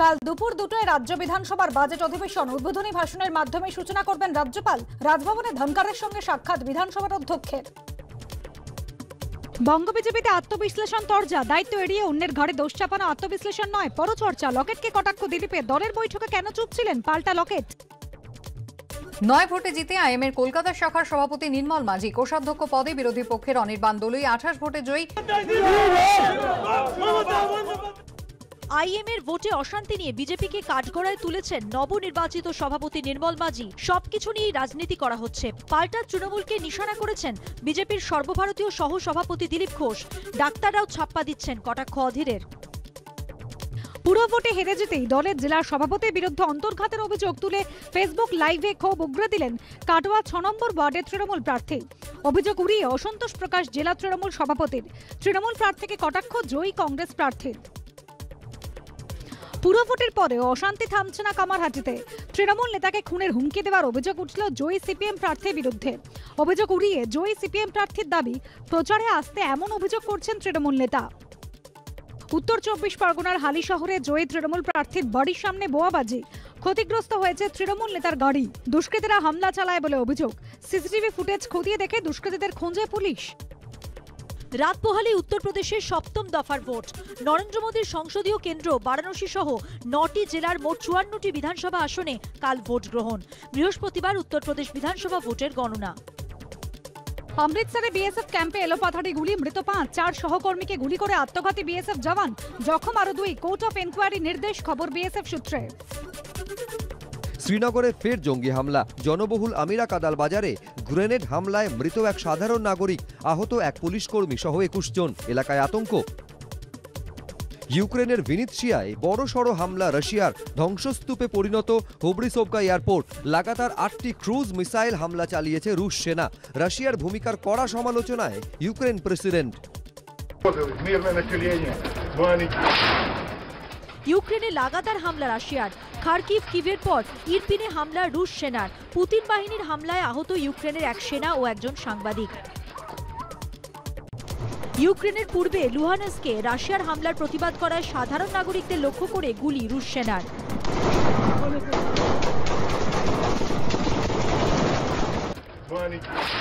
কাল দুপুর 2টায় রাজ্য বিধানসভার বাজেট অধিবেশন উদ্বোধনী ভাষণের মাধ্যমে সূচনা করবেন রাজ্যপাল। রাজভবনে ধনকারের সঙ্গে সাক্ষাৎ বিধানসভার অধ্যক্ষের। বঙ্গ বিজেপিতে আত্মবিশ্লেষণ তরজা, দায়িত্ব এড়িয়ে অন্যের ঘাড়ে দোষ চাপানো আত্মবিশ্লেষণ নয়, পরচর্চা। লকেটকে কটাক্ষ দিলীপের, দলের বৈঠকে কেন চুপ ছিলেন, পাল্টা লকেট। 9 ভোটে জিতে আইএমএর কলকাতা শাখার সভাপতি নির্মল মাঝি কোষাধ্যক্ষ পদে বিরোধী পক্ষের অনির্বাণ দলুই 28 ভোটে জয়ী। আইএমএর ভোটে অশান্তি নিয়ে বিজেপিকে কাঠগড়ায় তুলেছেন নবনির্বাচিত সভাপতি নির্মল মাঝি। সবকিছু নিয়েই রাজনীতি করা হচ্ছে। পাল্টা তৃণমূলকে নিশানা করেছেন বিজেপির সর্বভারতীয় সহ সভাপতি দিলীপ ঘোষ। ডাক্তাররাও ছাপ্পা দিচ্ছেন কটাক্ষ অধীরের। পুরো ভোটে হেরে যেতেই দলের জেলা সভাপতির বিরুদ্ধে অন্তর্ঘাতের অভিযোগ তুলে ফেসবুক লাইভে ক্ষোভ উগরে দিলেন কাটোয়া 6 নম্বর ওয়ার্ডের তৃণমূল প্রার্থী। অভিযোগ উড়িয়ে অসন্তোষ প্রকাশ জেলা তৃণমূল সভাপতির। তৃণমূল প্রার্থীকে কটাক্ষ জয়ী কংগ্রেস প্রার্থীর। পুরো ভোটের পরেও অশান্তি থামছে না কামারহাটিতে। তৃণমূল নেতাকে খুনের হুমকি দেওয়ার অভিযোগ উঠল জয়ী সিপিএম প্রার্থীর বিরুদ্ধে। অভিযোগ উড়িয়ে জয়ী সিপিএম প্রার্থীর দাবি, প্রচারে আসতে এমন অভিযোগ করছেন তৃণমূল নেতা। উত্তর 24 পরগনার হালি শহরে জয়ী তৃণমূল প্রার্থীর বাড়ির সামনে বোমাবাজি, ক্ষতিগ্রস্ত হয়েছে তৃণমূল নেতার গাড়ি। দুষ্কৃতীরা হামলা চালায় বলে অভিযোগ। সিসিটিভি ফুটেজ খতিয়ে দেখে দুষ্কৃতীদের খোঁজে পুলিশ। রাত পোহালে উত্তরপ্রদেশের 7ম দফার ভোট। নরেন্দ্র মোদীর সংসদীয় কেন্দ্র বারাণসী সহ 9টি জেলার মোট 54টি বিধানসভা আসনে কাল ভোট গ্রহণ। বৃহস্পতিবার উত্তরপ্রদেশ বিধানসভা ভোটের গণনা। অমৃতসরে বিএসএফ ক্যাম্পে এলোপাথারি গুলি, মৃত 5, 4 সহকর্মীকে গুলি করে আত্মঘাতী বিএসএফ জওয়ান, জখম আরো 2। কোর্ট অফ এনকোয়ারি নির্দেশ, খবর বিএসএফ সূত্রে। শ্রীনগরে ফের জঙ্গি হামলা। জনবহুল আমিরা কাদাল বাজারে গ্রেনেড হামলায় মৃত এক সাধারণ নাগরিক, আহত এক পুলিশ কর্মী সহ 21 জন। এলাকায় আতঙ্ক। ইউক্রেনের ভিনিৎসিয়ায় বড়সড় হামলা রাশিয়ার, ধ্বংসস্তূপে পরিণত হোব্রিসোভকা এয়ারপোর্ট। লাগাতার 8টি ক্রুজ মিসাইল হামলা চালিয়েছে রুশ সেনা। রাশিয়ার ভূমিকার কড়া সমালোচনায় ইউক্রেন প্রেসিডেন্ট। ইউক্রেনে লাগাতার হামলা রাশিয়ার। খার্কিভ, কিভের পর ইরপিনে হামলা রুশ সেনার। পুতিন বাহিনীর হামলায় আহত ইউক্রেনের এক সেনা ও একজন সাংবাদিক। ইউক্রেনের পূর্বে লুহানস্কে রাশিয়ার হামলার প্রতিবাদ করায় সাধারণ নাগরিকদের লক্ষ্য করে গুলি রুশ সেনার।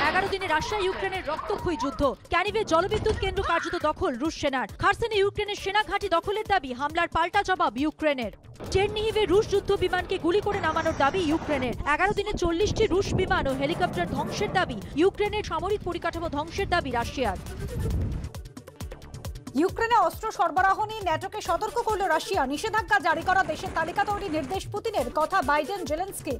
11 দিনে রাশিয়া ইউক্রেনের রক্তক্ষয়ী যুদ্ধ। ক্যানিভে জলবিদ্যুৎ কেন্দ্র কার্যত দখল রুশ সেনার। খারসনে ইউক্রেনের সেনা ঘাঁটি দখলের দাবি, হামলার পাল্টা জবাব ইউক্রেনের। চেরনিহিভে রুশ যুদ্ধ বিমানকে গুলি করে নামানোর দাবি ইউক্রেনের। 11 দিনে 40টি রুশ বিমান ও হেলিকপ্টার ধ্বংসের দাবি ইউক্রেনের। সামরিক পরিকাঠামো ধ্বংসের দাবি রাশিয়ার। ইউক্রেনে অস্ত্র সরবরাহ নিয়ে ন্যাটোকে সতর্ক করল রাশিয়া। নিষেধাজ্ঞা জারি করা দেশের তালিকা তৈরি নির্দেশ পুতিনের। কথা বাইডেন জেলেনস্কি।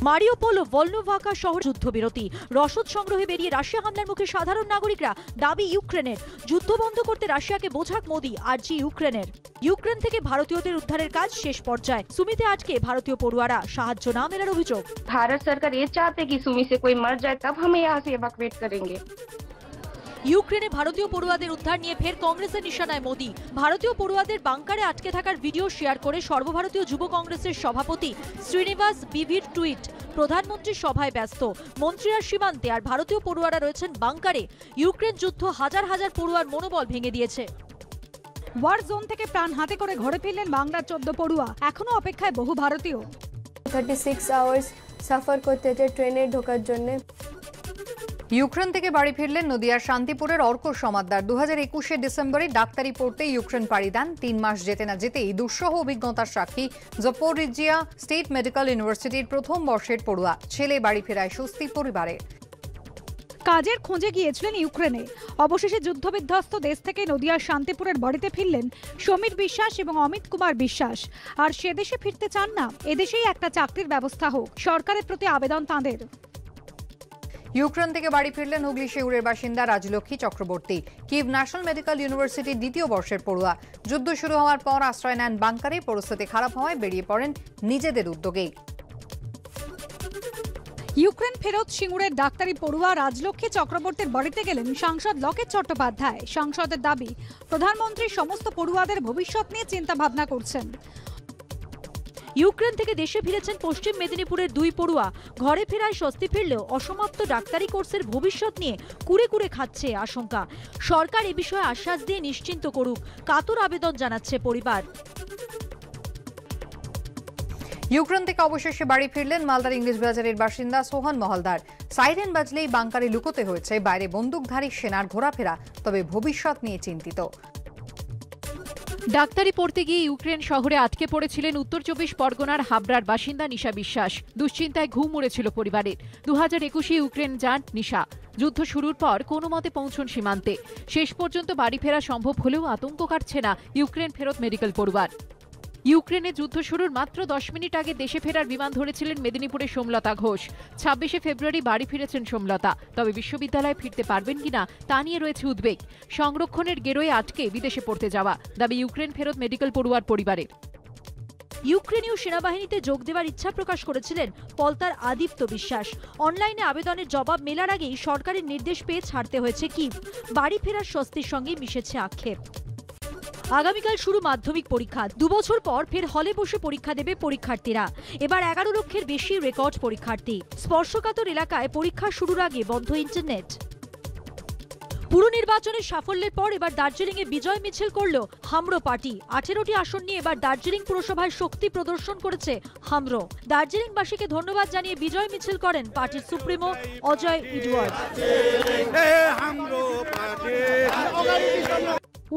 মারিউপোল ও ভলনোভাকা শহর যুদ্ধবিরতি। রসদ সংগ্রহে বেরিয়ে রাশিয়া হামলার মুখে সাধারণ নাগরিকরা, দাবি ইউক্রেনের। যুদ্ধ বন্ধ করতে রাশিয়াকে বোঝাক মোদি, আর্জি ইউক্রেনের। ইউক্রেন থেকে ভারতীয়দের উদ্ধারের কাজ শেষ পর্যায়ে। সুমিতে আটকে ভারতীয় পড়ুয়ারা, সাহায্য না মেলার অভিযোগ। भारत सरकार ये चाहते कि सुमी से कोई मर जाए तब हमें यहाँ से इवैक्यूएट करेंगे। ইউক্রেনে ভারতীয় পড়ুয়াদের উদ্ধার নিয়ে ফের কংগ্রেসের নিশানায় মোদি। ভারতীয় পড়ুয়াদের বাংকারে আটকে থাকার ভিডিও শেয়ার করে সর্বভারতীয় যুব কংগ্রেসের সভাপতি শ্রীনিবাস বিভির টুইট, প্রধানমন্ত্রী সভায় ব্যস্ত, মন্ত্রীরা সীমান্তে আর ভারতীয় পড়ুয়ারা রয়েছেন বাংকারে। ইউক্রেন যুদ্ধ হাজার হাজার পড়ুয়ার মনোবল ভেঙে দিয়েছে। ওয়ার জোন থেকে প্রাণ হাতে করে ঘরে ফিরলেন বাংলার 14 পড়ুয়া। এখনো অপেক্ষায় বহু ভারতীয়। 36 আওয়ার্স সাফার করতে হচ্ছে ট্রেনে ঢোকার জন্য। ইউক্রেন থেকে বাড়ি ফিরলেন নদিয়ার শান্তিপুরের অর্ক সমাদ্দার। 2021 ডিসেম্বরে ডাক্তারি পড়তে ইউক্রেন পাড়ি দেন। 3 মাস যেতে না যেতেই দুঃসহ অভিজ্ঞতার সাক্ষী জাপোরিজিয়া স্টেট মেডিকেল ইউনিভার্সিটির প্রথম বর্ষের পড়ুয়া। ছেলে বাড়ি ফেরায় স্বস্তি পরিবারে। কাজের খোঁজে গিয়েছিলেন ইউক্রেনে। অবশেষে যুদ্ধবিধ্বস্ত দেশ থেকে নদিয়ার শান্তিপুরের বাড়িতে ফিরলেন সমীর বিশ্বাস এবং অমিত কুমার বিশ্বাস। আর সে দেশে ফিরতে চান না, এদেশেই একটা চাকরির ব্যবস্থা হোক, সরকারের প্রতি আবেদন তাঁদের। ইউক্রেন থেকে বাড়ি ফিরলেন হুগলি শেউরের বাসিন্দা Rajlakshmi Chakraborty. Kyiv national medical ইউনিভার্সিটির 2য় বর্ষের পড়ুয়া। যুদ্ধ শুরু হওয়ার পর আশ্রয় নেন বাংকারে। পরিস্থিতি খারাপ হওয়ায় বেরিয়ে পড়েন নিজেদের উদ্যোগেই। ইউক্রেন ফেরত সিঙ্গুরের ডাক্তারি পড়ুয়া রাজলক্ষ্মী চক্রবর্তীর বাড়িতে গেলেন সাংসদ লকেট চট্টোপাধ্যায়। সাংসদের দাবি, প্রধানমন্ত্রী সমস্ত পড়ুয়াদের ভবিষ্যৎ নিয়ে চিন্তা ভাবনা করছেন। ইউক্রেন থেকে দেশে ফিরেছেন পশ্চিম মেদিনীপুরের 2 পড়ুয়া। ঘরে ফেরায় স্বস্তি ফিরলেও অসমাপ্ত ডাক্তারি কোর্সের ভবিষ্যৎ নিয়ে কুড়ে কুড়ে খাচ্ছে আশঙ্কা। সরকার এ বিষয়ে আশ্বাস দিয়ে নিশ্চিন্ত করুক, কাতর আবেদন জানাচ্ছে পরিবার। ইউক্রেন থেকে অবশেষে বাড়ি ফিরলেন মালদার ইংলিশ বাজারের বাসিন্দা সোহান মহলদার। সাইরেন বাজলেই বাংকারে লুকোতে হয়েছে, বাইরে বন্দুকধারী সেনার ঘোরাফেরা, তবে ভবিষ্যৎ নিয়ে চিন্তিত। ডাক্তারি পড়তে গিয়ে ইউক্রেন শহরে আটকে পড়েছিলেন উত্তর 24 পরগনার হাবড়ার বাসিন্দা নিশা বিশ্বাস। দুশ্চিন্তায় ঘুম উড়েছিল পরিবারের। 2021 ইউক্রেন যান নিশা। যুদ্ধ শুরুর পর কোনো মতে পৌঁছন সীমান্তে। শেষ পর্যন্ত বাড়ি ফেরা সম্ভব হলেও আতঙ্ক কাটছে না ইউক্রেন ফেরত মেডিকেল পড়ুয়ার। ইউক্রেনে যুদ্ধ শুরুর মাত্র 10 মিনিট আগে দেশে ফেরার বিমান ধরেছিলেন মেদিনীপুরের সোমলতা ঘোষ। 26শে ফেব্রুয়ারি বাড়ি ফিরেছেন সোমলতা। তবে বিশ্ববিদ্যালয়ে ফিরতে পারবেন কিনা তা নিয়ে রয়েছে উদ্বেগ। সংরক্ষণের গেরোয় আটকে বিদেশে পড়তে যাওয়া, দাবি ইউক্রেন ফেরত মেডিকেল পড়ুয়ার পরিবারের। ইউক্রেনীয় সেনাবাহিনীতে যোগ দেওয়ার ইচ্ছা প্রকাশ করেছিলেন পলতার আদিত্য বিশ্বাস। অনলাইনে আবেদনের জবাব মেলার আগেই সরকারের নির্দেশ পেয়ে ছাড়তে হয়েছে কিভ। বাড়ি ফেরার স্বস্তির সঙ্গে মিশেছে আক্ষেপ। আগামীকাল শুরু মাধ্যমিক পরীক্ষা। 2 বছর পর ফের হলে বসে পরীক্ষা দেবে পরীক্ষার্থীরা। এবার 11 লক্ষের বেশি রেকর্ড পরীক্ষার্থী। স্পর্শকাতর এলাকায় পরীক্ষা শুরুর আগে বন্ধ ইন্টারনেট। পুর নির্বাচনের সাফল্যের পর এবার দার্জিলিংয়ে বিজয় মিছিল করল হামরো পার্টি। 18টি আসন নিয়ে এবার দার্জিলিং পুরসভায় শক্তি প্রদর্শন করেছে হামরো। দার্জিলিংবাসীকে ধন্যবাদ জানিয়ে বিজয় মিছিল করেন পার্টির সুপ্রিমো অজয় এডওয়ার্ড।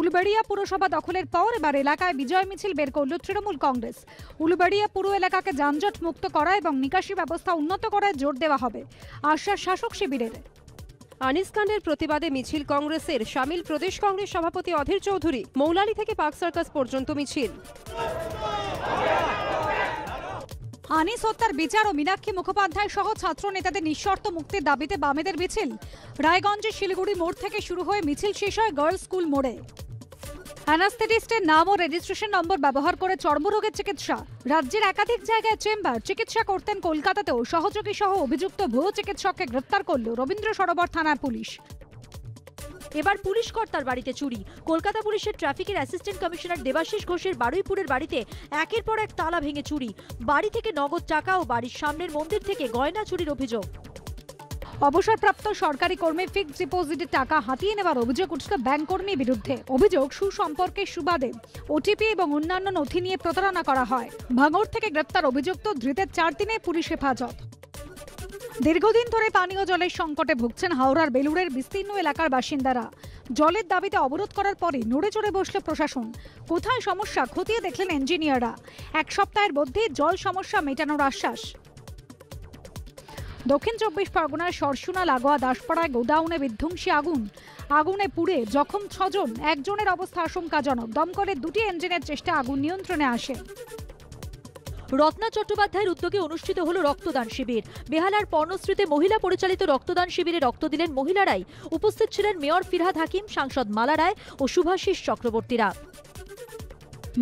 উলুবেড়িয়া পুরসভা দখলের পর এবার এলাকায় বিজয় মিছিল বের করল তৃণমূল কংগ্রেস। উলুবেড়িয়া পুর এলাকাকে যানজট মুক্ত করা এবং নিকাশি ব্যবস্থা উন্নত করায় জোর দেওয়া হবে, আশ্বাস শাসক শিবিরের। আনিস কাণ্ডের প্রতিবাদে মিছিল কংগ্রেসের, সামিল প্রদেশ কংগ্রেস সভাপতি অধীর চৌধুরী। মৌলালি থেকে পার্ক সার্কাস পর্যন্ত মিছিল। আনিস হত্যার বিচার ও মীনাক্ষী মুখোপাধ্যায় সহ ছাত্র নেতাদের নিঃশর্ত মুক্তির দাবিতে বামেদের মিছিল। রায়গঞ্জের শিলিগুড়ি মোড় থেকে শুরু হয়ে মিছিল শেষ হয় গার্লস স্কুল মোড়ে। অ্যানাস্থেটিস্টের নাম ও রেজিস্ট্রেশন নম্বর ব্যবহার করে চর্মরোগের চিকিৎসা। রাজ্যের একাধিক জায়গায় চেম্বার। চিকিৎসা করতেন কলকাতাতেও সহযোগী সহ অভিযুক্ত ভুয়ো চিকিৎসককে গ্রেফতার করল রবীন্দ্র সরোবর থানার পুলিশ। এবার পুলিশ কর্তার বাড়িতে চুরি। কলকাতা পুলিশের ট্রাফিকের অ্যাসিস্ট্যান্ট কমিশনার দেবাশিস ঘোষের বারুইপুরের বাড়িতে একের পর এক তালা ভেঙে চুরি। বাড়ি থেকে নগদ টাকা ও বাড়ির সামনের মন্দির থেকে গয়না চুরির অভিযোগ। অবসরপ্রাপ্ত সরকারি কর্মী ফিক্সড ডিপোজিটের টাকা হাতিয়ে নেওয়ার অভিযোগ উঠল ব্যাংক কর্মীর বিরুদ্ধে। অভিযোগ সুসম্পর্কের সুবাদে ওটিপি এবং অন্যান্য নথি নিয়ে প্রতারণা করা হয়। ভাঙড় থেকে গ্রেপ্তার অভিযুক্ত ধৃতের 4 দিনে পুলিশ হেফাজত। দীর্ঘদিন ধরে পানীয় জলের সংকটে ভুগছেন হাওড়ার বেলুড়ের বিস্তীর্ণ এলাকার বাসিন্দারা। জলের দাবিতে অবরোধ করার পরে নড়ে চড়ে বসল প্রশাসন। কোথায় সমস্যা খতিয়ে দেখলেন ইঞ্জিনিয়াররা। 1 সপ্তাহের মধ্যে জল সমস্যা মেটানোর আশ্বাস। দক্ষিণ 24 পরগনার সরসুনা লাগোয়া দাসপাড়ায় গোডাউনে বিধ্বংসী আগুন। আগুনে পুড়ে জখম 6 জন। একজনের অবস্থা আশঙ্কাজনক। দমকলের 2টি ইঞ্জিনের চেষ্টা আগুন নিয়ন্ত্রণে আসে। রত্না চট্টোপাধ্যায়ের উদ্যোগে অনুষ্ঠিত হলো রক্তদান শিবির। বেহালার পর্ণশ্রীতে মহিলা পরিচালিত রক্তদান শিবিরে রক্ত দিলেন মহিলারাই। উপস্থিত ছিলেন মেয়র ফিরহাদ হাকিম, সাংসদ মালা রায় ও শুভাশিস চক্রবর্তীরা।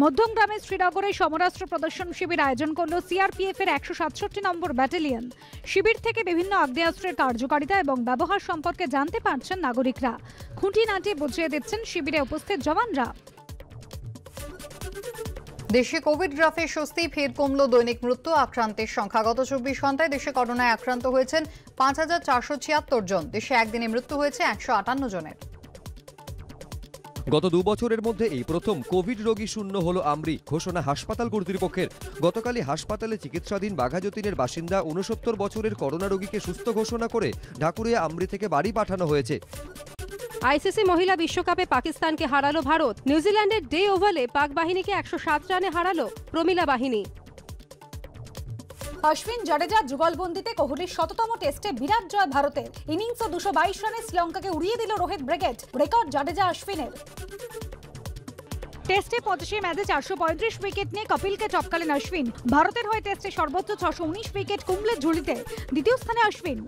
মধ্যমগ্রামের শ্রীনগরে সমরাস্ত্র প্রদর্শন শিবির আয়োজন করল সিআরপিএফ এর 167 নম্বর ব্যাটালিয়ন। শিবির থেকে বিভিন্ন আগ্নেয়াস্ত্রের কার্যকারিতা এবং ব্যবহার সম্পর্কে জানতে পারছেন নাগরিকরা। খুঁটিনাটি বুঝিয়ে দিচ্ছেন শিবিরে উপস্থিত জওয়ানরা। দেশে কোভিড গ্রাফে স্বস্তি, ফের কমল দৈনিক মৃত্যু। আক্রান্তের সংখ্যা। গত 24 ঘন্টায় দেশে করোনায় আক্রান্ত হয়েছেন 5476 জন। দেশে একদিনে মৃত্যু হয়েছে 158 জনের। গত 2 বছরের মধ্যে এই প্রথম কোভিড রোগী শূন্য হলো আমরি, ঘোষণা হাসপাতাল কর্তৃপক্ষের। গতকালই হাসপাতালে চিকিৎসাধীন বাঘাযতীনের বাসিন্দা 69 বছরের করোনা রোগীকে সুস্থ ঘোষণা করে ঢাকুরিয়া আমরি থেকে বাড়ি পাঠানো হয়েছে। আইসিসি মহিলা বিশ্বকাপে পাকিস্তানকে হারালো ভারত। নিউজিল্যান্ডের ডে ওভালে পাক বাহিনীকে 107 রানে হারালো প্রমিলা বাহিনী। অশ্বিন জাডেজা যুগলবন্দিতে কোহলির 100তম টেস্টে বিরাট জয় ভারতের। ইনিংসে 222 রানে শ্রীলঙ্কাকে উড়িয়ে দিল রোহিত ব্রিগেড। রেকর্ড জাডেজা অশ্বিনের। টেস্টে 85 ম্যাচে 435 উইকেট নিয়ে কপিলকে টপকালেন অশ্বিন। ভারতের হয়ে টেস্টে সর্বোচ্চ 619 উইকেট কুম্বলের ঝুলিতে দ্বিতীয় স্থানে অশ্বিন।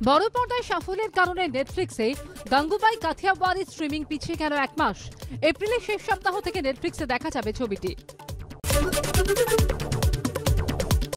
বড় পর্দায় সাফল্যের কারণে নেটফ্লিক্সে গাঙ্গুবাই কাথিয়াওয়াড়ির স্ট্রিমিং পিছিয়ে গেল 1 মাস। এপ্রিলের শেষ সপ্তাহ থেকে নেটফ্লিক্সে দেখা যাবে ছবিটি।